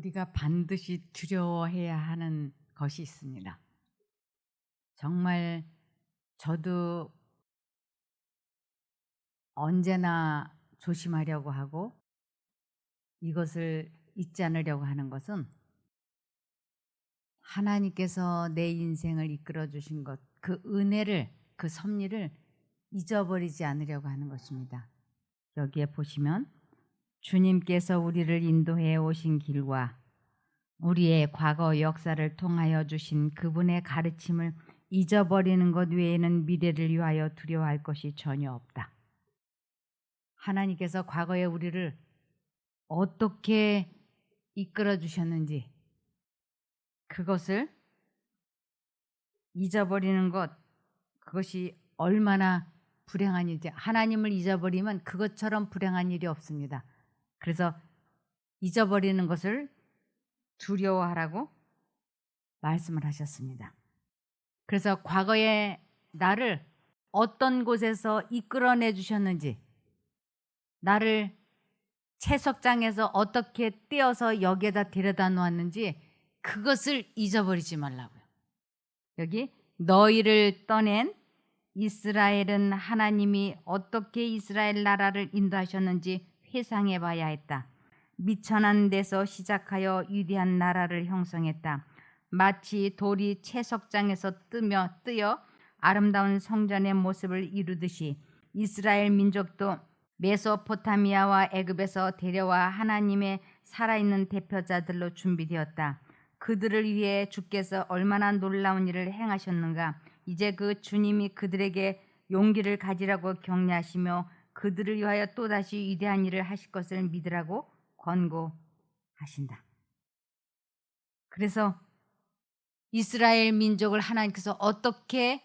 우리가 반드시 두려워해야 하는 것이 있습니다. 정말 저도 언제나 조심하려고 하고 이것을 잊지 않으려고 하는 것은 하나님께서 내 인생을 이끌어 주신 것, 그 은혜를, 그 섭리를 잊어버리지 않으려고 하는 것입니다. 여기에 보시면 주님께서 우리를 인도해 오신 길과 우리의 과거 역사를 통하여 주신 그분의 가르침을 잊어버리는 것 외에는 미래를 위하여 두려워할 것이 전혀 없다. 하나님께서 과거에 우리를 어떻게 이끌어 주셨는지 그것을 잊어버리는 것, 그것이 얼마나 불행한 일인지, 하나님을 잊어버리면 그것처럼 불행한 일이 없습니다. 그래서 잊어버리는 것을 두려워하라고 말씀을 하셨습니다. 그래서 과거에 나를 어떤 곳에서 이끌어내 주셨는지, 나를 채석장에서 어떻게 떼어서 여기에다 데려다 놓았는지 그것을 잊어버리지 말라고요. 여기 너희를 떠낸 이스라엘은 하나님이 어떻게 이스라엘 나라를 인도하셨는지 회상해 봐야 했다. 미천한 데서 시작하여 위대한 나라를 형성했다. 마치 돌이 채석장에서 뜨여 아름다운 성전의 모습을 이루듯이 이스라엘 민족도 메소포타미아와 애굽에서 데려와 하나님의 살아있는 대표자들로 준비되었다. 그들을 위해 주께서 얼마나 놀라운 일을 행하셨는가. 이제 그 주님이 그들에게 용기를 가지라고 격려하시며 그들을 위하여 또다시 위대한 일을 하실 것을 믿으라고 권고하신다. 그래서 이스라엘 민족을 하나님께서 어떻게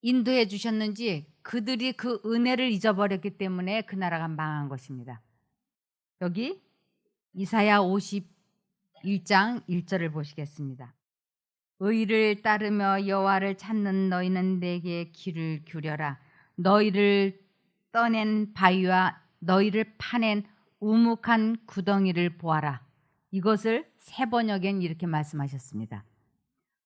인도해 주셨는지 그들이 그 은혜를 잊어버렸기 때문에 그 나라가 망한 것입니다. 여기 이사야 51장 1절을 보시겠습니다. 의를 따르며 여호와를 찾는 너희는 내게 귀를 기울여라. 너희를 떠낸 바위와 너희를 파낸 우묵한 구덩이를 보아라. 이것을 새 번역엔 이렇게 말씀하셨습니다.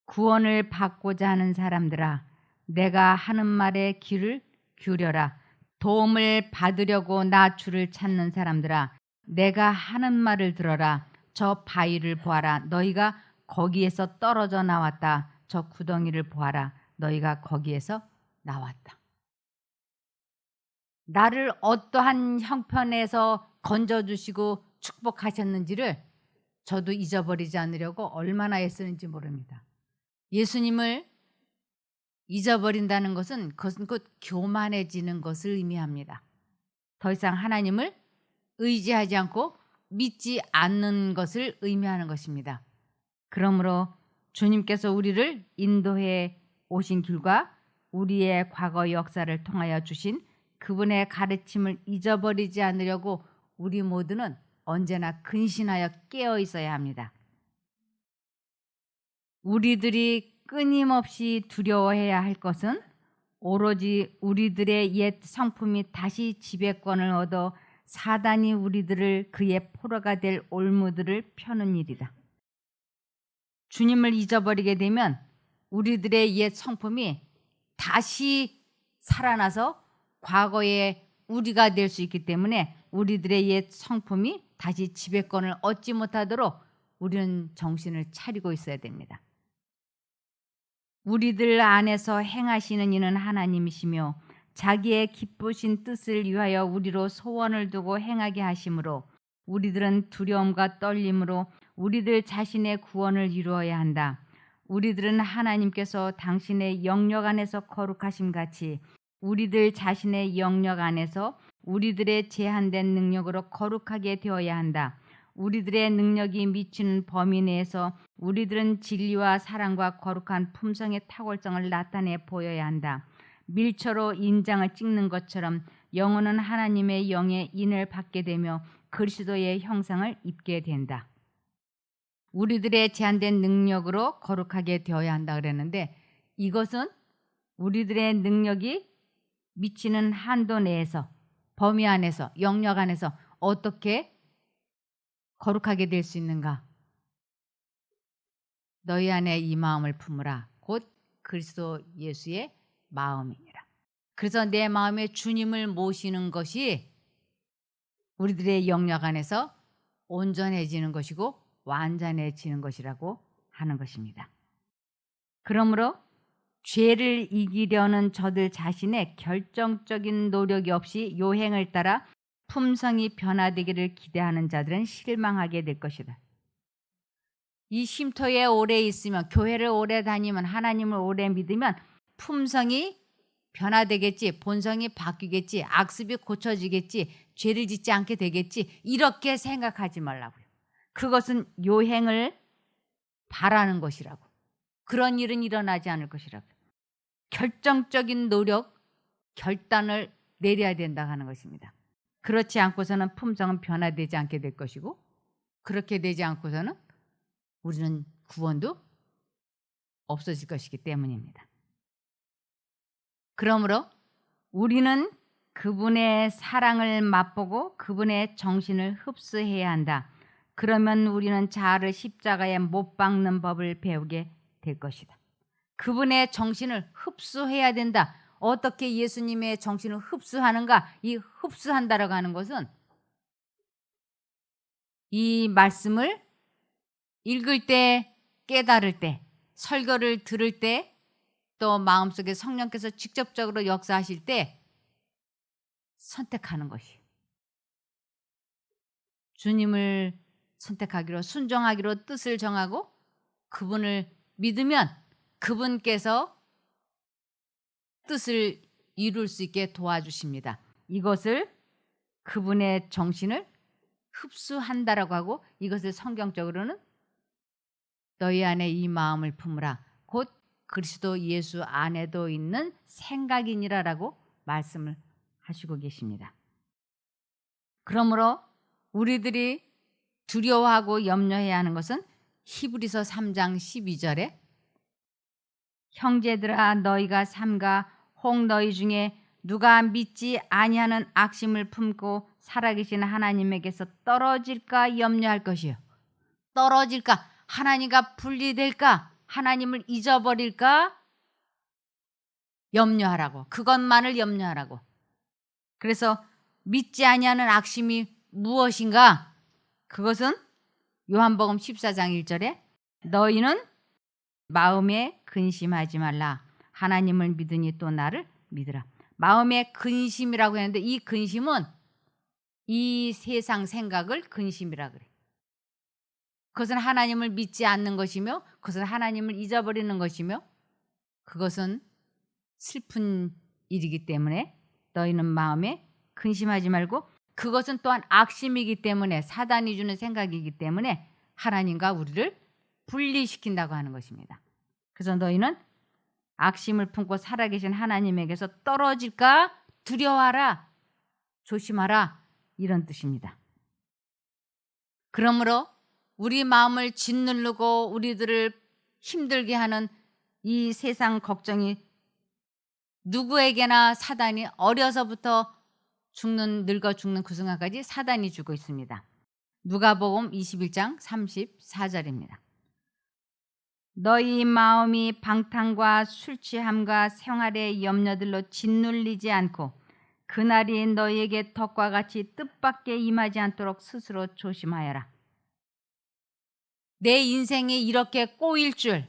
구원을 받고자 하는 사람들아, 내가 하는 말에 귀를 기울여라. 도움을 받으려고 나 주를 찾는 사람들아, 내가 하는 말을 들어라. 저 바위를 보아라. 너희가 거기에서 떨어져 나왔다. 저 구덩이를 보아라. 너희가 거기에서 나왔다. 나를 어떠한 형편에서 건져주시고 축복하셨는지를 저도 잊어버리지 않으려고 얼마나 애쓰는지 모릅니다. 예수님을 잊어버린다는 것은 그것은 곧 교만해지는 것을 의미합니다. 더 이상 하나님을 의지하지 않고 믿지 않는 것을 의미하는 것입니다. 그러므로 주님께서 우리를 인도해 오신 길과 우리의 과거 역사를 통하여 주신 그분의 가르침을 잊어버리지 않으려고 우리 모두는 언제나 근신하여 깨어 있어야 합니다. 우리들이 끊임없이 두려워해야 할 것은 오로지 우리들의 옛 성품이 다시 지배권을 얻어 사단이 우리들을 그의 포로가 될 올무들을 펴는 일이다. 주님을 잊어버리게 되면 우리들의 옛 성품이 다시 살아나서 과거의 우리가 될 수 있기 때문에 우리들의 옛 성품이 다시 지배권을 얻지 못하도록 우리는 정신을 차리고 있어야 됩니다. 우리들 안에서 행하시는 이는 하나님이시며 자기의 기쁘신 뜻을 위하여 우리로 소원을 두고 행하게 하심으로 우리들은 두려움과 떨림으로 우리들 자신의 구원을 이루어야 한다. 우리들은 하나님께서 당신의 영역 안에서 거룩하심 같이 우리들 자신의 영역 안에서 우리들의 제한된 능력으로 거룩하게 되어야 한다. 우리들의 능력이 미치는 범위 내에서 우리들은 진리와 사랑과 거룩한 품성의 탁월성을 나타내 보여야 한다. 밀초로 인장을 찍는 것처럼 영혼은 하나님의 영의 인을 받게 되며 그리스도의 형상을 입게 된다. 우리들의 제한된 능력으로 거룩하게 되어야 한다 그랬는데 이것은 우리들의 능력이 미치는 한도 내에서 범위 안에서 영역 안에서 어떻게 거룩하게 될 수 있는가? 너희 안에 이 마음을 품으라. 곧 그리스도 예수의 마음이니라. 그래서 내 마음에 주님을 모시는 것이 우리들의 영역 안에서 온전해지는 것이고 완전해지는 것이라고 하는 것입니다. 그러므로 죄를 이기려는 저들 자신의 결정적인 노력이 없이 요행을 따라 품성이 변화되기를 기대하는 자들은 실망하게 될 것이다. 이 쉼터에 오래 있으면, 교회를 오래 다니면, 하나님을 오래 믿으면 품성이 변화되겠지, 본성이 바뀌겠지, 악습이 고쳐지겠지, 죄를 짓지 않게 되겠지, 이렇게 생각하지 말라고요. 그것은 요행을 바라는 것이라고. 그런 일은 일어나지 않을 것이라고. 결정적인 노력, 결단을 내려야 된다고 하는 것입니다. 그렇지 않고서는 품성은 변화되지 않게 될 것이고, 그렇게 되지 않고서는 우리는 구원도 없어질 것이기 때문입니다. 그러므로 우리는 그분의 사랑을 맛보고 그분의 정신을 흡수해야 한다. 그러면 우리는 자아를 십자가에 못 박는 법을 배우게 될 것이다. 그분의 정신을 흡수해야 된다. 어떻게 예수님의 정신을 흡수하는가? 이 흡수한다라고 하는 것은 이 말씀을 읽을 때, 깨달을 때, 설교를 들을 때, 또 마음속에 성령께서 직접적으로 역사하실 때 선택하는 것이. 주님을 선택하기로, 순종하기로 뜻을 정하고 그분을 믿으면 그분께서 뜻을 이룰 수 있게 도와주십니다. 이것을 그분의 정신을 흡수한다라고 하고, 이것을 성경적으로는 너희 안에 이 마음을 품으라. 곧 그리스도 예수 안에도 있는 생각이니라라고 말씀을 하시고 계십니다. 그러므로 우리들이 두려워하고 염려해야 하는 것은 히브리서 3장 12절에 형제들아 너희가 삼가 혹 너희 중에 누가 믿지 아니하는 악심을 품고 살아계신 하나님에게서 떨어질까 염려할 것이요. 떨어질까? 하나님과 분리될까? 하나님을 잊어버릴까? 염려하라고. 그것만을 염려하라고. 그래서 믿지 아니하는 악심이 무엇인가? 그것은 요한복음 14장 1절에 너희는 마음에 근심하지 말라. 하나님을 믿으니 또 나를 믿으라. 마음에 근심이라고 했는데 이 근심은 이 세상 생각을 근심이라 그래. 그것은 하나님을 믿지 않는 것이며, 그것은 하나님을 잊어버리는 것이며, 그것은 슬픈 일이기 때문에 너희는 마음에 근심하지 말고, 그것은 또한 악심이기 때문에, 사단이 주는 생각이기 때문에 하나님과 우리를 분리시킨다고 하는 것입니다. 그래서 너희는 악심을 품고 살아계신 하나님에게서 떨어질까 두려워하라, 조심하라, 이런 뜻입니다. 그러므로 우리 마음을 짓누르고 우리들을 힘들게 하는 이 세상 걱정이 누구에게나 사단이 어려서부터 늙어 죽는 그 순간까지 사단이 주고 있습니다. 누가복음 21장 34절입니다. 너희 마음이 방탕과 술 취함과 생활의 염려들로 짓눌리지 않고 그날이 너희에게 덕과 같이 뜻밖에 임하지 않도록 스스로 조심하여라. 내 인생이 이렇게 꼬일 줄,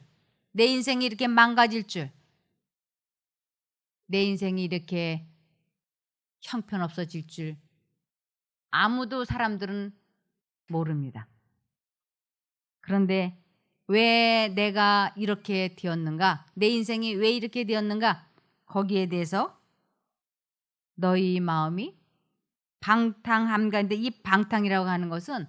내 인생이 이렇게 망가질 줄, 내 인생이 이렇게 형편없어질 줄 아무도 사람들은 모릅니다. 그런데 왜 내가 이렇게 되었는가? 내 인생이 왜 이렇게 되었는가? 거기에 대해서 너희 마음이 방탕함과, 근데 이 방탕이라고 하는 것은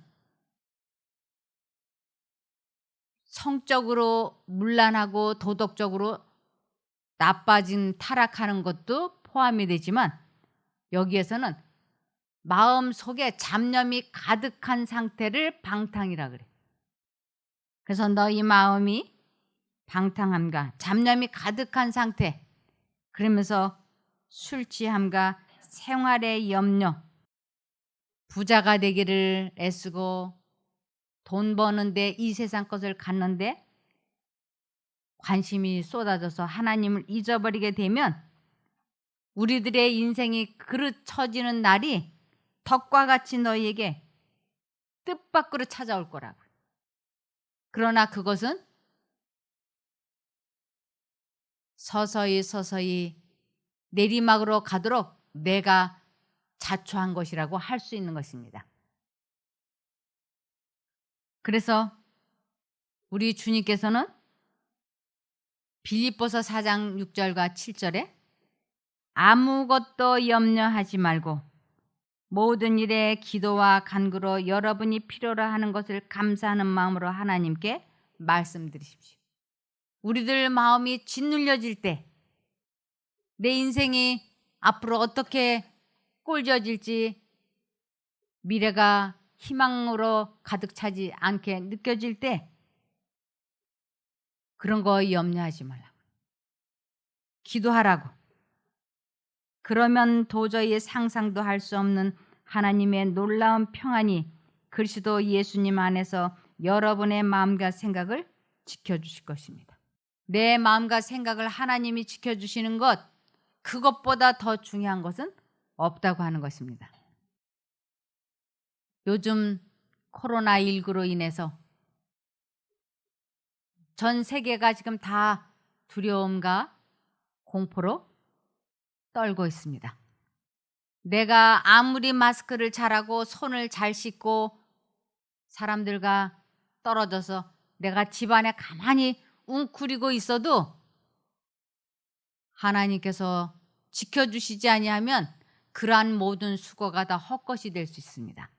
성적으로 문란하고 도덕적으로 나빠진 타락하는 것도 포함이 되지만 여기에서는 마음 속에 잡념이 가득한 상태를 방탕이라 그래. 그래서 너희 마음이 방탕함과 잡념이 가득한 상태, 그러면서 술 취함과 생활의 염려, 부자가 되기를 애쓰고 돈 버는데 이 세상 것을 갖는데 관심이 쏟아져서 하나님을 잊어버리게 되면 우리들의 인생이 그릇 처지는 날이 덕과 같이 너희에게 뜻밖으로 찾아올 거라고. 그러나 그것은 서서히 서서히 내리막으로 가도록 내가 자초한 것이라고 할 수 있는 것입니다. 그래서 우리 주님께서는 빌립보서 4장 6절과 7절에 아무것도 염려하지 말고 모든 일에 기도와 간구로 여러분이 필요로 하는 것을 감사하는 마음으로 하나님께 말씀드리십시오. 우리들 마음이 짓눌려질 때 내 인생이 앞으로 어떻게 꼴져질지 미래가 희망으로 가득 차지 않게 느껴질 때 그런 거 염려하지 말라고. 기도하라고. 그러면 도저히 상상도 할 수 없는 하나님의 놀라운 평안이 그리스도 예수님 안에서 여러분의 마음과 생각을 지켜주실 것입니다. 내 마음과 생각을 하나님이 지켜주시는 것, 그것보다 더 중요한 것은 없다고 하는 것입니다. 요즘 코로나19로 인해서 전 세계가 지금 다 두려움과 공포로 떨고 있습니다. 내가 아무리 마스크를 잘하고 손을 잘 씻고 사람들과 떨어져서 내가 집안에 가만히 웅크리고 있어도 하나님께서 지켜주시지 아니하면 그러한 모든 수고가 다 헛것이 될 수 있습니다.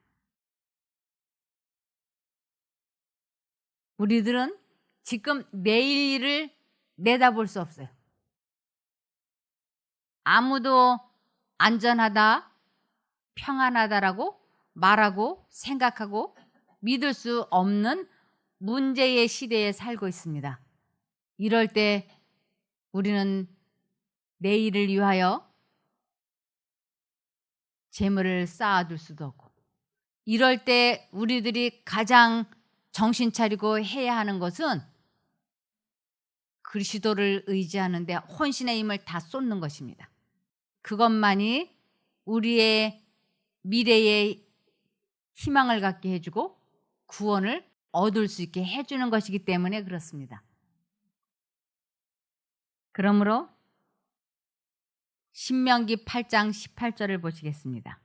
우리들은 지금 내일 일을 내다볼 수 없어요. 아무도 안전하다, 평안하다라고 말하고 생각하고 믿을 수 없는 문제의 시대에 살고 있습니다. 이럴 때 우리는 내일을 위하여 재물을 쌓아둘 수도 없고, 이럴 때 우리들이 가장 정신 차리고 해야 하는 것은 그리스도를 의지하는데 혼신의 힘을 다 쏟는 것입니다. 그것만이 우리의 미래에 희망을 갖게 해주고 구원을 얻을 수 있게 해주는 것이기 때문에 그렇습니다. 그러므로 신명기 8장 18절을 보시겠습니다.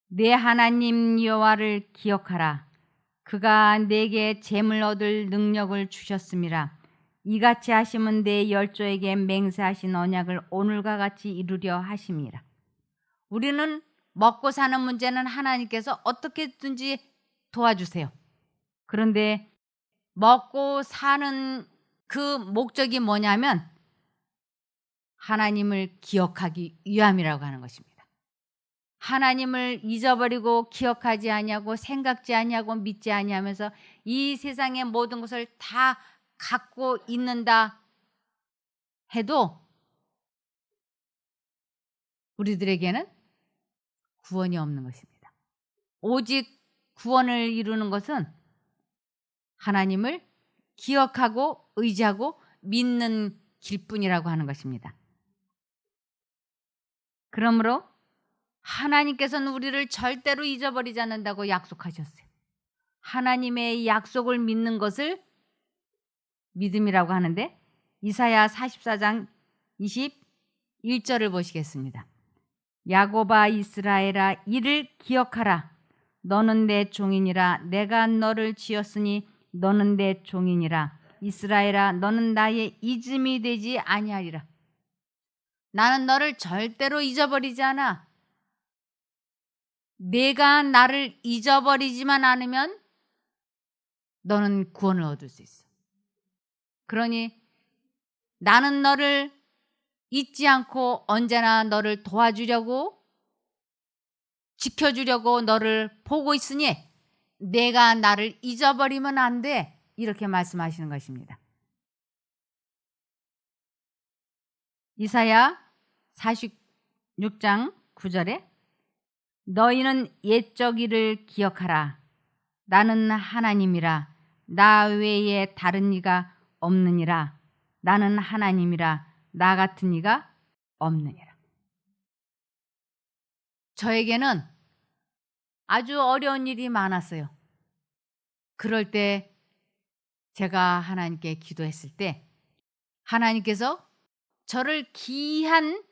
내 하나님 여호와를 기억하라. 그가 내게 재물 얻을 능력을 주셨음이라. 이같이 하시면 내 열조에게 맹세하신 언약을 오늘과 같이 이루려 하심이라. 우리는 먹고 사는 문제는 하나님께서 어떻게든지 도와주세요. 그런데 먹고 사는 그 목적이 뭐냐면 하나님을 기억하기 위함이라고 하는 것입니다. 하나님을 잊어버리고 기억하지 아니하고 생각지 아니하고 믿지 아니하면서 이 세상의 모든 것을 다 갖고 있는다 해도 우리들에게는 구원이 없는 것입니다. 오직 구원을 이루는 것은 하나님을 기억하고 의지하고 믿는 길뿐이라고 하는 것입니다. 그러므로 하나님께서는 우리를 절대로 잊어버리지 않는다고 약속하셨어요. 하나님의 약속을 믿는 것을 믿음이라고 하는데 이사야 44장 21절을 보시겠습니다. 야곱아 이스라엘아 이를 기억하라. 너는 내 종이니라. 내가 너를 지었으니 너는 내 종이니라. 이스라엘아 너는 나의 잊음이 되지 아니하리라. 나는 너를 절대로 잊어버리지 않아. 내가 나를 잊어버리지만 않으면 너는 구원을 얻을 수 있어. 그러니 나는 너를 잊지 않고 언제나 너를 도와주려고 지켜주려고 너를 보고 있으니 내가 나를 잊어버리면 안 돼. 이렇게 말씀하시는 것입니다. 이사야 46장 9절에 너희는 옛적 일을 기억하라. 나는 하나님이라 나 외에 다른 이가 없느니라. 나는 하나님이라 나 같은 이가 없느니라. 저에게는 아주 어려운 일이 많았어요. 그럴 때 제가 하나님께 기도했을 때 하나님께서 저를 귀한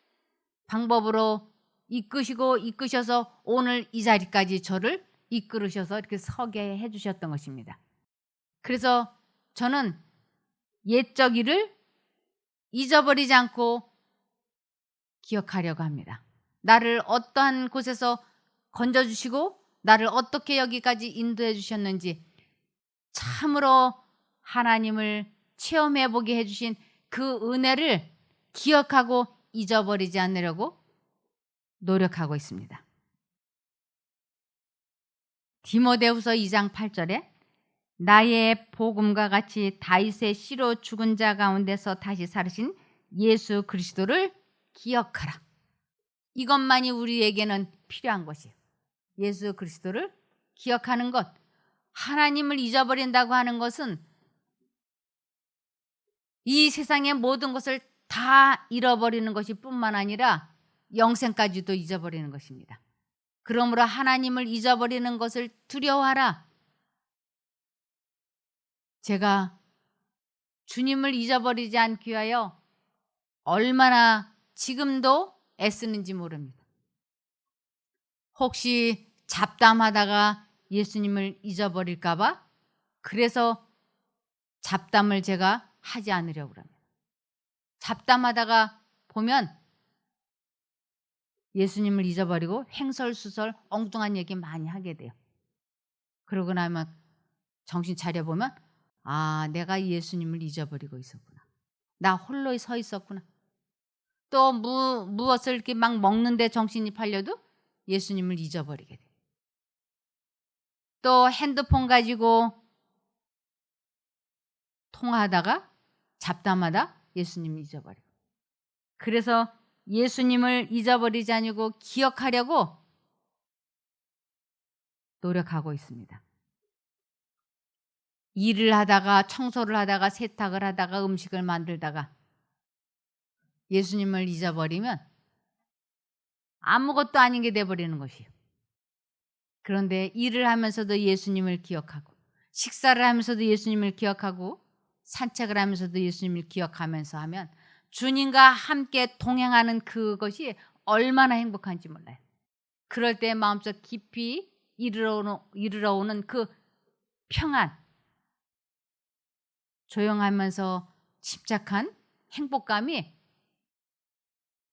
방법으로 이끄셔서 오늘 이 자리까지 저를 이끌으셔서 이렇게 서게 해주셨던 것입니다. 그래서 저는 옛적 일을 잊어버리지 않고 기억하려고 합니다. 나를 어떠한 곳에서 건져주시고 나를 어떻게 여기까지 인도해 주셨는지 참으로 하나님을 체험해보게 해주신 그 은혜를 기억하고 잊어버리지 않으려고 노력하고 있습니다. 디모데후서 2장 8절에 나의 복음과 같이 다윗의 씨로 죽은 자 가운데서 다시 살으신 예수 그리스도를 기억하라. 이것만이 우리에게는 필요한 것이에요. 예수 그리스도를 기억하는 것. 하나님을 잊어버린다고 하는 것은 이 세상의 모든 것을 다 잃어버리는 것이 뿐만 아니라 영생까지도 잊어버리는 것입니다. 그러므로 하나님을 잊어버리는 것을 두려워하라. 제가 주님을 잊어버리지 않기 위하여 얼마나 지금도 애쓰는지 모릅니다. 혹시 잡담하다가 예수님을 잊어버릴까 봐 그래서 잡담을 제가 하지 않으려고 합니다. 잡담하다가 보면 예수님을 잊어버리고 횡설수설 엉뚱한 얘기 많이 하게 돼요. 그러고 나면 정신 차려보면 아, 내가 예수님을 잊어버리고 있었구나. 나 홀로 서 있었구나. 또 무엇을 이렇게 막 먹는데 정신이 팔려도 예수님을 잊어버리게 돼요. 또 핸드폰 가지고 통화하다가 잡담하다 예수님을 잊어버리고. 그래서 예수님을 잊어버리지 않고 기억하려고 노력하고 있습니다. 일을 하다가 청소를 하다가 세탁을 하다가 음식을 만들다가 예수님을 잊어버리면 아무것도 아닌 게 돼버리는 것이에요. 그런데 일을 하면서도 예수님을 기억하고 식사를 하면서도 예수님을 기억하고 산책을 하면서도 예수님을 기억하면서 하면 주님과 함께 동행하는 그것이 얼마나 행복한지 몰라요. 그럴 때 마음속 깊이 이르러 오는 그 평안, 조용하면서 침착한 행복감이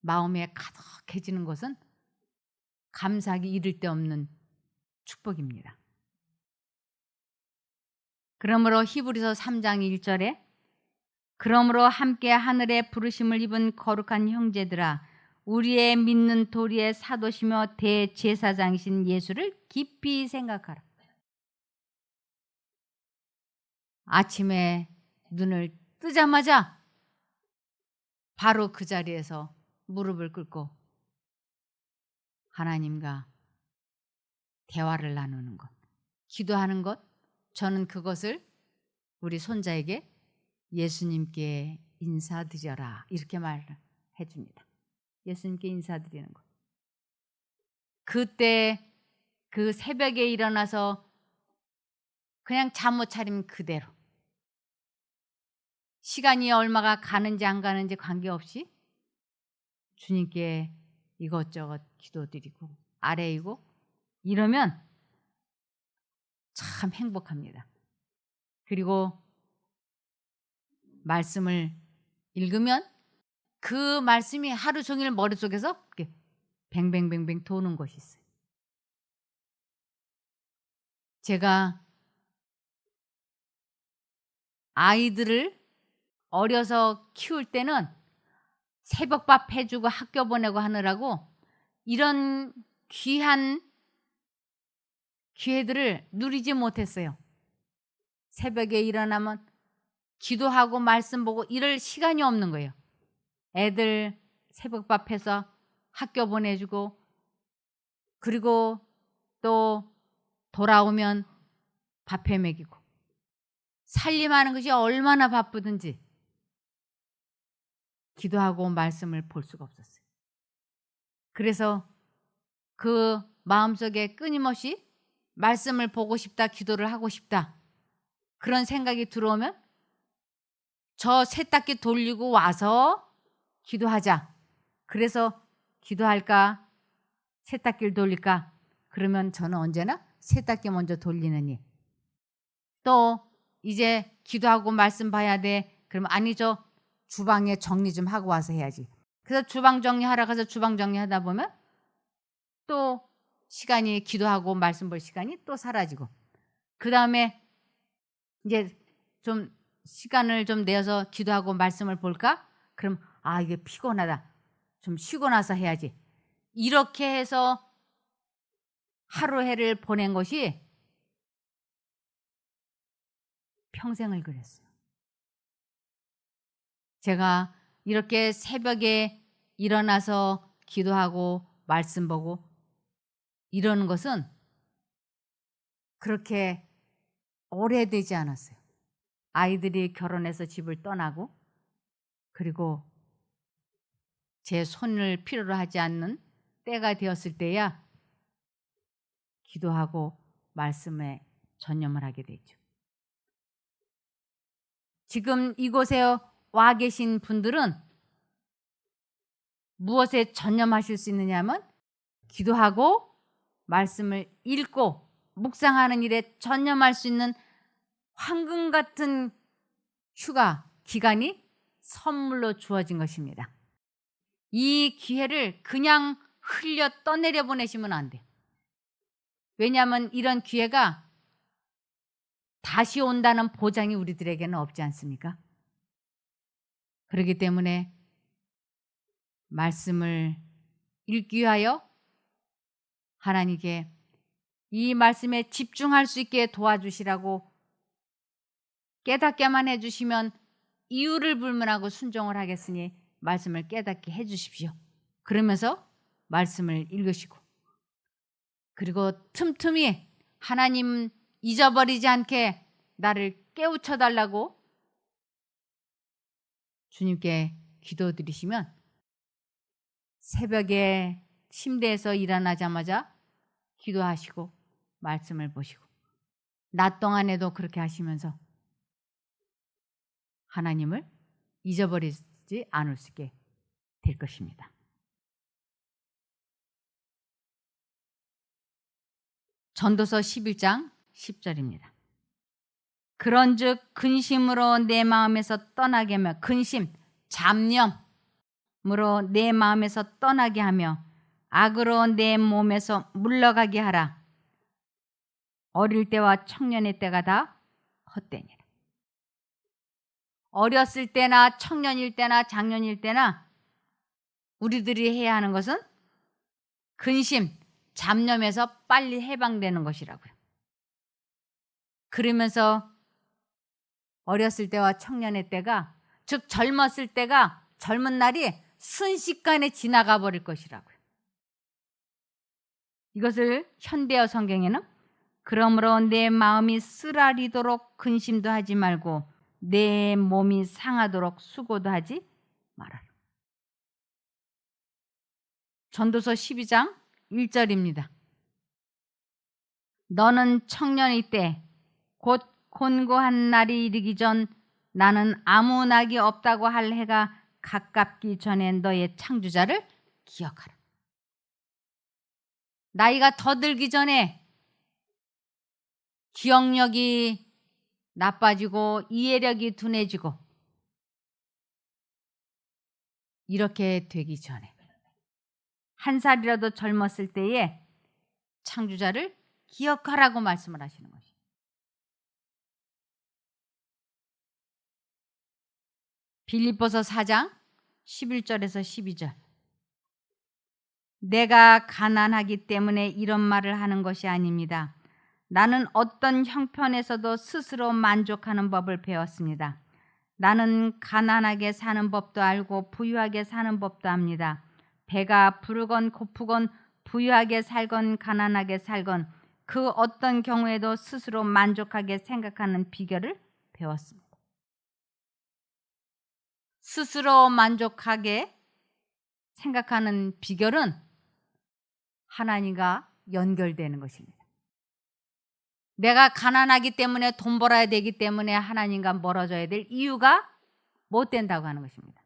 마음에 가득해지는 것은 감사하기 이를 데 없는 축복입니다. 그러므로 히브리서 3장 1절에 그러므로 함께 하늘의 부르심을 입은 거룩한 형제들아 우리의 믿는 도리의 사도시며 대제사장이신 예수를 깊이 생각하라. 아침에 눈을 뜨자마자 바로 그 자리에서 무릎을 꿇고 하나님과 대화를 나누는 것, 기도하는 것, 저는 그것을 우리 손자에게 예수님께 인사드려라 이렇게 말을 해줍니다. 예수님께 인사드리는 것. 그때 그 새벽에 일어나서 그냥 잠 못 차리면 그대로 시간이 얼마가 가는지 안 가는지 관계없이 주님께 이것저것 기도드리고 아뢰이고 이러면 참 행복합니다. 그리고 말씀을 읽으면 그 말씀이 하루 종일 머릿속에서 이렇게 뱅뱅뱅뱅 도는 것이 있어요. 제가 아이들을 어려서 키울 때는 새벽밥 해주고 학교 보내고 하느라고 이런 귀한 기회들을 누리지 못했어요. 새벽에 일어나면 기도하고 말씀 보고 이럴 시간이 없는 거예요. 애들 새벽밥 해서 학교 보내주고 그리고 또 돌아오면 밥해 먹이고 살림하는 것이 얼마나 바쁘든지 기도하고 말씀을 볼 수가 없었어요. 그래서 그 마음속에 끊임없이 말씀을 보고 싶다, 기도를 하고 싶다, 그런 생각이 들어오면 저 세탁기 돌리고 와서 기도하자. 그래서 기도할까? 세탁기를 돌릴까? 그러면 저는 언제나 세탁기 먼저 돌리느니, 또 이제 기도하고 말씀 봐야 돼. 그러면 아니죠. 주방에 정리 좀 하고 와서 해야지. 그래서 주방 정리하러 가서 주방 정리하다 보면 또 시간이, 기도하고 말씀 볼 시간이 또 사라지고, 그 다음에 이제 좀 시간을 좀 내서 기도하고 말씀을 볼까? 그럼 이게 피곤하다, 좀 쉬고 나서 해야지. 이렇게 해서 하루 해를 보낸 것이 평생을 그랬어요. 제가 이렇게 새벽에 일어나서 기도하고 말씀 보고 이러는 것은 그렇게 오래되지 않았어요. 아이들이 결혼해서 집을 떠나고, 그리고 제 손을 필요로 하지 않는 때가 되었을 때야 기도하고 말씀에 전념을 하게 되죠. 지금 이곳에 와 계신 분들은 무엇에 전념하실 수 있느냐 하면 기도하고 말씀을 읽고 묵상하는 일에 전념할 수 있는 황금 같은 휴가 기간이 선물로 주어진 것입니다. 이 기회를 그냥 흘려 떠내려 보내시면 안 돼요. 왜냐하면 이런 기회가 다시 온다는 보장이 우리들에게는 없지 않습니까? 그렇기 때문에 말씀을 읽기 위하여 하나님께 이 말씀에 집중할 수 있게 도와주시라고 깨닫게만 해주시면 이유를 불문하고 순종을 하겠으니 말씀을 깨닫게 해주십시오. 그러면서 말씀을 읽으시고, 그리고 틈틈이 하나님 잊어버리지 않게 나를 깨우쳐달라고 주님께 기도드리시면 새벽에 침대에서 일어나자마자 기도하시고 말씀을 보시고 낮 동안에도 그렇게 하시면서 하나님을 잊어버리지 않을 수 있게 될 것입니다. 전도서 11장 10절입니다. 그런즉 근심으로 내 마음에서 떠나게 하며, 근심, 잡념으로 내 마음에서 떠나게 하며 악으로 내 몸에서 물러가게 하라. 어릴 때와 청년의 때가 다 헛되니라. 어렸을 때나 청년일 때나 장년일 때나 우리들이 해야 하는 것은 근심, 잡념에서 빨리 해방되는 것이라고요. 그러면서 어렸을 때와 청년의 때가, 즉 젊었을 때가, 젊은 날이 순식간에 지나가 버릴 것이라고요. 이것을 현대어 성경에는 그러므로 내 마음이 쓰라리도록 근심도 하지 말고 내 몸이 상하도록 수고도 하지 말아라. 전도서 12장 1절입니다. 너는 청년의 때 곧 곤고한 날이 이르기 전 나는 아무 낙이 없다고 할 해가 가깝기 전에 너의 창조자를 기억하라. 나이가 더 들기 전에 기억력이 나빠지고 이해력이 둔해지고 이렇게 되기 전에 한 살이라도 젊었을 때에 창조자를 기억하라고 말씀을 하시는 것이죠. 빌립보서 4장 11절에서 12절. 내가 가난하기 때문에 이런 말을 하는 것이 아닙니다. 나는 어떤 형편에서도 스스로 만족하는 법을 배웠습니다. 나는 가난하게 사는 법도 알고 부유하게 사는 법도 압니다. 배가 부르건 고프건 부유하게 살건 가난하게 살건 그 어떤 경우에도 스스로 만족하게 생각하는 비결을 배웠습니다. 스스로 만족하게 생각하는 비결은 하나님과 연결되는 것입니다. 내가 가난하기 때문에 돈 벌어야 되기 때문에 하나님과 멀어져야 될 이유가 못 된다고 하는 것입니다.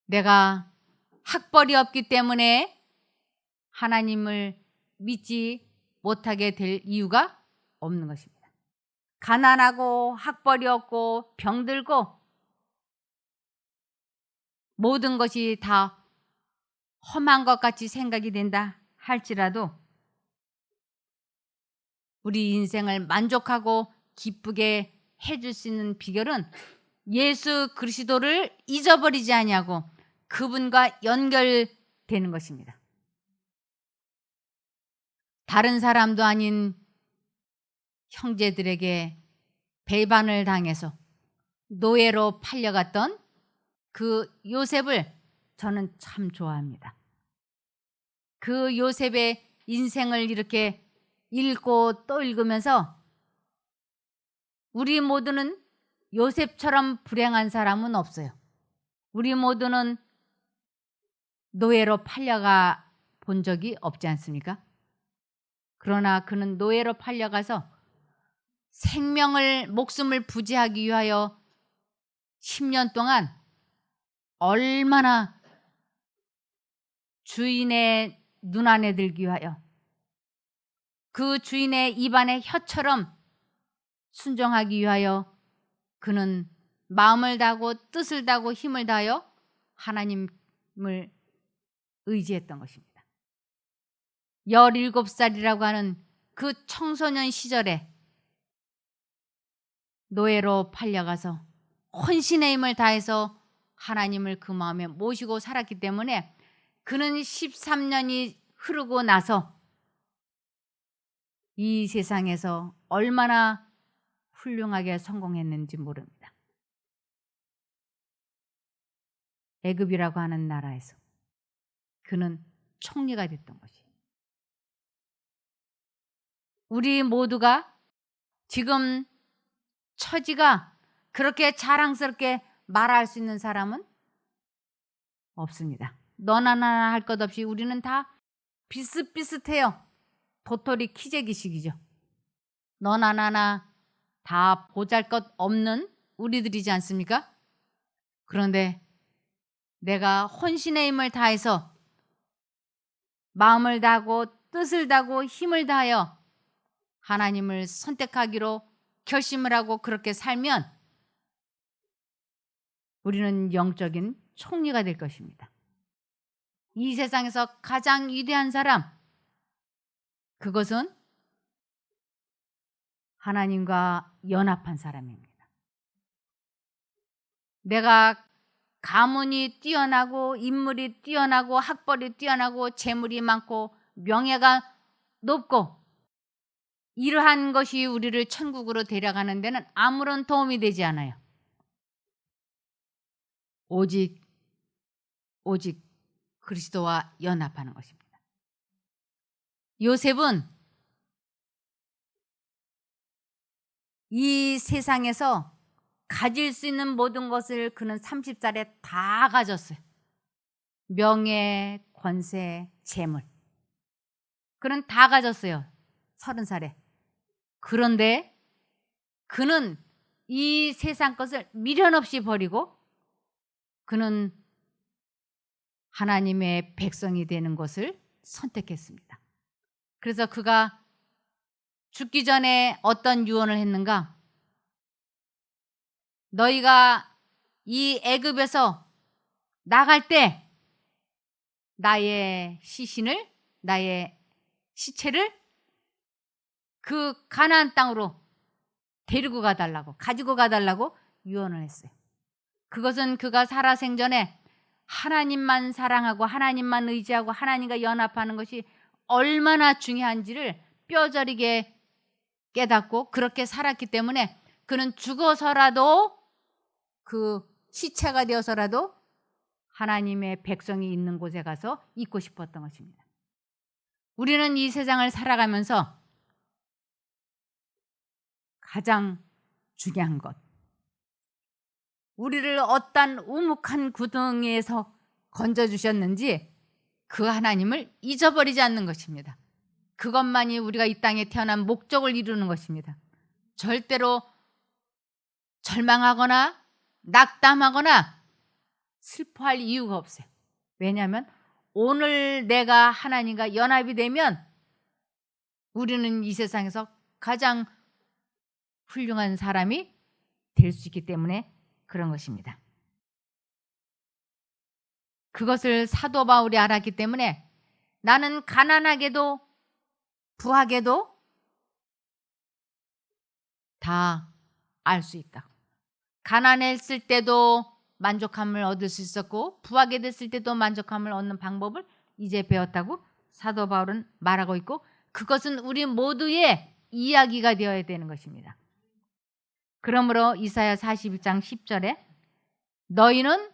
내가 학벌이 없기 때문에 하나님을 믿지 못하게 될 이유가 없는 것입니다. 가난하고 학벌이 없고 병들고 모든 것이 다 험한 것 같이 생각이 된다 할지라도 우리 인생을 만족하고 기쁘게 해줄 수 있는 비결은 예수 그리스도를 잊어버리지 아니하고 그분과 연결되는 것입니다. 다른 사람도 아닌 형제들에게 배반을 당해서 노예로 팔려갔던 그 요셉을 저는 참 좋아합니다. 그 요셉의 인생을 이렇게 읽고 또 읽으면서 우리 모두는 요셉처럼 불행한 사람은 없어요. 우리 모두는 노예로 팔려가 본 적이 없지 않습니까? 그러나 그는 노예로 팔려가서 목숨을 부지하기 위하여 10년 동안 얼마나 주인의 눈안에 들기 위하여 그 주인의 입안의 혀처럼 순종하기 위하여 그는 마음을 다하고 뜻을 다하고 힘을 다하여 하나님을 의지했던 것입니다. 17살이라고 하는 그 청소년 시절에 노예로 팔려가서 혼신의 힘을 다해서 하나님을 그 마음에 모시고 살았기 때문에 그는 13년이 흐르고 나서 이 세상에서 얼마나 훌륭하게 성공했는지 모릅니다. 애굽이라고 하는 나라에서 그는 총리가 됐던 것이에요. 우리 모두가 지금 처지가 그렇게 자랑스럽게 말할 수 있는 사람은 없습니다. 너나 나나 할 것 없이 우리는 다 비슷비슷해요. 도토리 키재기식이죠. 너나 나나 다 보잘것 우리들이지 않습니까? 그런데 내가 혼신의 힘을 다해서 마음을 다하고 뜻을 다하고 힘을 다하여 하나님을 선택하기로 결심을 하고 그렇게 살면 우리는 영적인 총리가 될 것입니다. 이 세상에서 가장 위대한 사람, 그것은 하나님과 연합한 사람입니다. 내가 가문이 뛰어나고 인물이 뛰어나고 학벌이 뛰어나고 재물이 많고 명예가 높고 이러한 것이 우리를 천국으로 데려가는 데는 아무런 도움이 되지 않아요. 오직 그리스도와 연합하는 것입니다. 요셉은 이 세상에서 가질 수 있는 모든 것을 그는 30살에 다 가졌어요. 명예, 권세, 재물. 그는 다 가졌어요. 30살에. 그런데 그는 이 세상 것을 미련 없이 버리고 그는 하나님의 백성이 되는 것을 선택했습니다. 그래서 그가 죽기 전에 어떤 유언을 했는가? 너희가 이 애굽에서 나갈 때 나의 시체를 그 가나안 땅으로 데리고 가달라고, 가지고 가달라고 유언을 했어요. 그것은 그가 살아생전에 하나님만 사랑하고 하나님만 의지하고 하나님과 연합하는 것이 얼마나 중요한지를 뼈저리게 깨닫고 그렇게 살았기 때문에 그는 죽어서라도 그 시체가 되어서라도 하나님의 백성이 있는 곳에 가서 있고 싶었던 것입니다. 우리는 이 세상을 살아가면서 가장 중요한 것, 우리를 어떤 우묵한 구덩이에서 건져주셨는지 그 하나님을 잊어버리지 않는 것입니다. 그것만이 우리가 이 땅에 태어난 목적을 이루는 것입니다. 절대로 절망하거나 낙담하거나 슬퍼할 이유가 없어요. 왜냐하면 오늘 내가 하나님과 연합이 되면 우리는 이 세상에서 가장 훌륭한 사람이 될 수 있기 때문에 그런 것입니다. 그것을 사도 바울이 알았기 때문에 나는 가난하게도 부하게도 다 알 수 있다. 가난했을 때도 만족함을 얻을 수 있었고 부하게 됐을 때도 만족함을 얻는 방법을 이제 배웠다고 사도 바울은 말하고 있고, 그것은 우리 모두의 이야기가 되어야 되는 것입니다. 그러므로 이사야 41장 10절에 너희는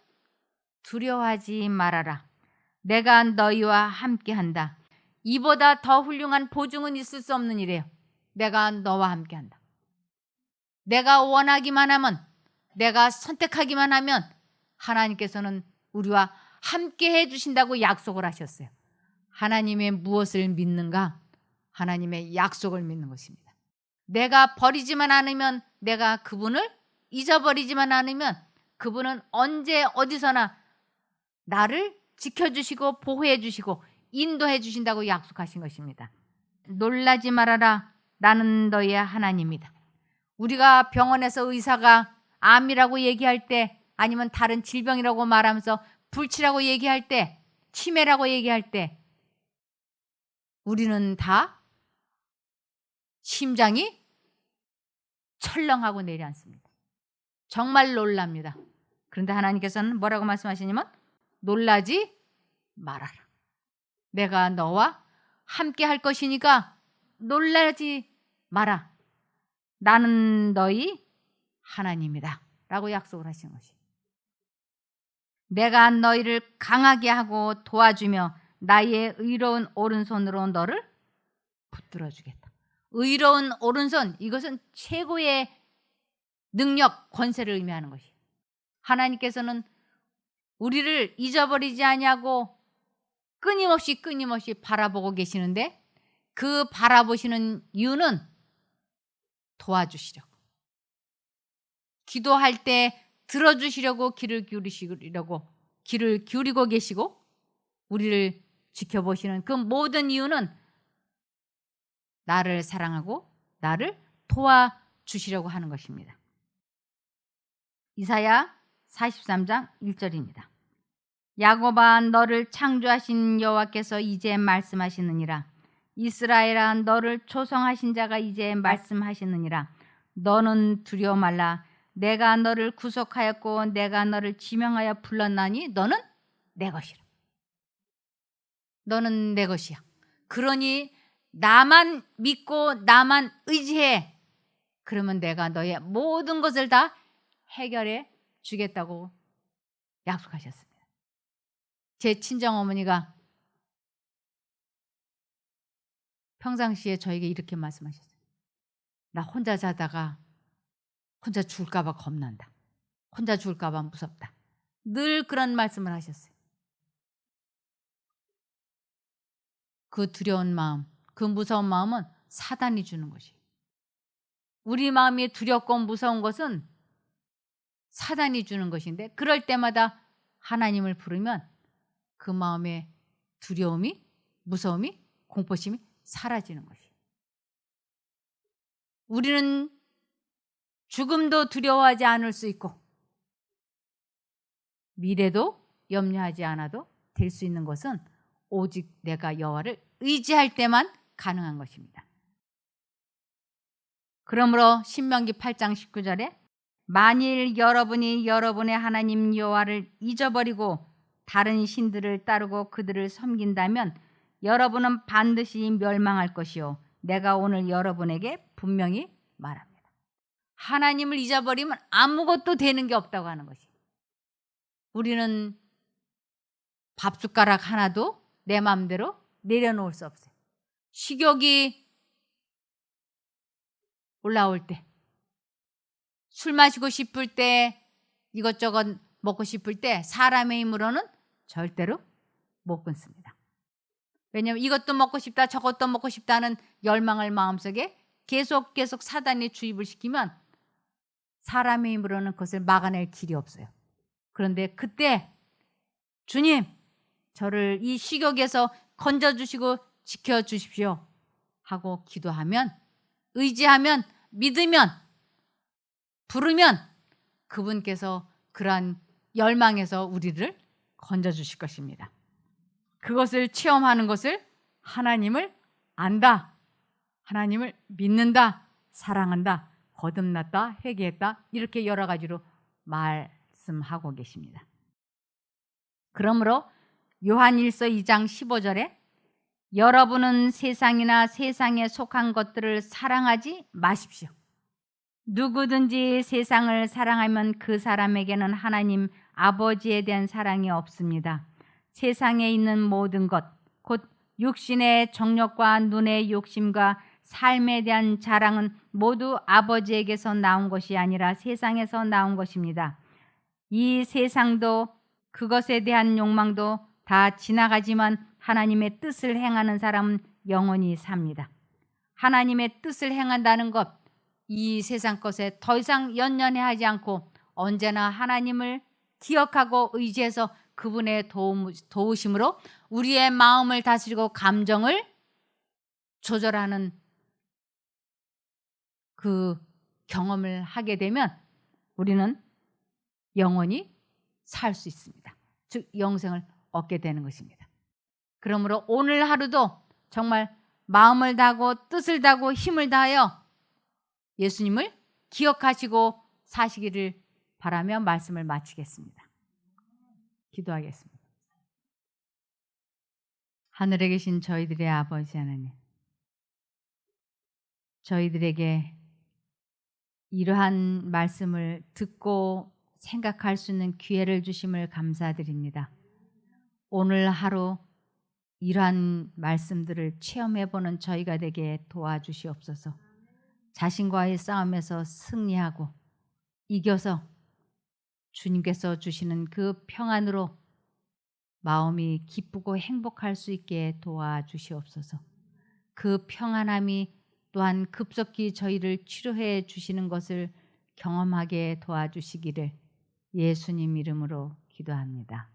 두려워하지 말아라. 내가 너희와 함께한다. 이보다 더 훌륭한 보증은 있을 수 없는 일이에요. 내가 너와 함께한다. 내가 원하기만 하면, 내가 선택하기만 하면 하나님께서는 우리와 함께 해주신다고 약속을 하셨어요. 하나님의 무엇을 믿는가? 하나님의 약속을 믿는 것입니다. 내가 버리지만 않으면, 내가 그분을 잊어버리지만 않으면 그분은 언제 어디서나 나를 지켜주시고 보호해 주시고 인도해 주신다고 약속하신 것입니다. 놀라지 말아라. 나는 너희의 하나님이다. 우리가 병원에서 의사가 암이라고 얘기할 때, 아니면 다른 질병이라고 말하면서 불치라고 얘기할 때, 치매라고 얘기할 때 우리는 다 심장이 철렁하고 내려앉습니다. 정말 놀랍니다. 그런데 하나님께서는 뭐라고 말씀하시냐면 놀라지 말아라. 내가 너와 함께 할 것이니까 놀라지 마라. 나는 너희 하나님이다 라고 약속을 하신 것이에요. 내가 너희를 강하게 하고 도와주며 나의 의로운 오른손으로 너를 붙들어 주겠다. 의로운 오른손, 이것은 최고의 능력, 권세를 의미하는 것이에요. 하나님께서는 우리를 잊어버리지 아니하고 끊임없이 바라보고 계시는데, 그 바라보시는 이유는 도와주시려고, 기도할 때 들어주시려고 귀를 기울이고 계시고 우리를 지켜보시는 그 모든 이유는 나를 사랑하고 나를 도와주시려고 하는 것입니다. 이사야 43장 1절입니다. 야곱아, 너를 창조하신 여호와께서 이제 말씀하시느니라. 이스라엘아, 너를 초성하신 자가 이제 말씀하시느니라. 너는 두려워 말라. 내가 너를 구속하였고 내가 너를 지명하여 불렀나니 너는 내 것이라. 너는 내 것이야. 그러니 나만 믿고 나만 의지해. 그러면 내가 너의 모든 것을 다 해결해 주겠다고 약속하셨습니다. 제 친정어머니가 평상시에 저에게 이렇게 말씀하셨어요. 나 혼자 자다가 혼자 죽을까 봐 겁난다. 혼자 죽을까 봐 무섭다. 늘 그런 말씀을 하셨어요. 그 두려운 마음, 그 무서운 마음은 사단이 주는 것이에요. 우리 마음이 두렵고 무서운 것은 사단이 주는 것인데, 그럴 때마다 하나님을 부르면 그 마음의 두려움이, 무서움이, 공포심이 사라지는 것이에요. 우리는 죽음도 두려워하지 않을 수 있고 미래도 염려하지 않아도 될 수 있는 것은 오직 내가 여호와를 의지할 때만 가능한 것입니다. 그러므로 신명기 8장 19절에 만일 여러분이 여러분의 하나님 여호와를 잊어버리고 다른 신들을 따르고 그들을 섬긴다면 여러분은 반드시 멸망할 것이요, 내가 오늘 여러분에게 분명히 말합니다. 하나님을 잊어버리면 아무것도 되는 게 없다고 하는 것이. 우리는 밥숟가락 하나도 내 마음대로 내려놓을 수 없어요. 식욕이 올라올 때, 술 마시고 싶을 때, 이것저것 먹고 싶을 때 사람의 힘으로는 절대로 못 끊습니다. 왜냐하면 이것도 먹고 싶다 저것도 먹고 싶다는 열망을 마음속에 계속 사단이 주입을 시키면 사람의 힘으로는 그것을 막아낼 길이 없어요. 그런데 그때 주님, 저를 이 식욕에서 건져주시고 지켜주십시오 하고 기도하면, 의지하면, 믿으면, 부르면 그분께서 그러한 열망에서 우리를 건져주실 것입니다. 그것을 체험하는 것을 하나님을 안다, 하나님을 믿는다, 사랑한다, 거듭났다, 회개했다, 이렇게 여러 가지로 말씀하고 계십니다. 그러므로 요한일서 2장 15절에 여러분은 세상이나 세상에 속한 것들을 사랑하지 마십시오. 누구든지 세상을 사랑하면 그 사람에게는 하나님 아버지에 대한 사랑이 없습니다. 세상에 있는 모든 것, 곧 육신의 정욕과 눈의 욕심과 삶에 대한 자랑은 모두 아버지에게서 나온 것이 아니라 세상에서 나온 것입니다. 이 세상도 그것에 대한 욕망도 다 지나가지만 하나님의 뜻을 행하는 사람은 영원히 삽니다. 하나님의 뜻을 행한다는 것, 이 세상 것에 더 이상 연연해하지 않고 언제나 하나님을 기억하고 의지해서 그분의 도우심으로 우리의 마음을 다스리고 감정을 조절하는 그 경험을 하게 되면 우리는 영원히 살 수 있습니다. 즉 영생을 얻게 되는 것입니다. 그러므로 오늘 하루도 정말 마음을 다하고 뜻을 다하고 힘을 다하여 예수님을 기억하시고 사시기를 바라며 말씀을 마치겠습니다. 기도하겠습니다. 하늘에 계신 저희들의 아버지 하나님, 저희들에게 이러한 말씀을 듣고 생각할 수 있는 기회를 주심을 감사드립니다. 오늘 하루 이러한 말씀들을 체험해보는 저희가 되게 도와주시옵소서. 자신과의 싸움에서 승리하고 이겨서 주님께서 주시는 그 평안으로 마음이 기쁘고 행복할 수 있게 도와주시옵소서. 그 평안함이 또한 급속히 저희를 치료해 주시는 것을 경험하게 도와주시기를 예수님 이름으로 기도합니다.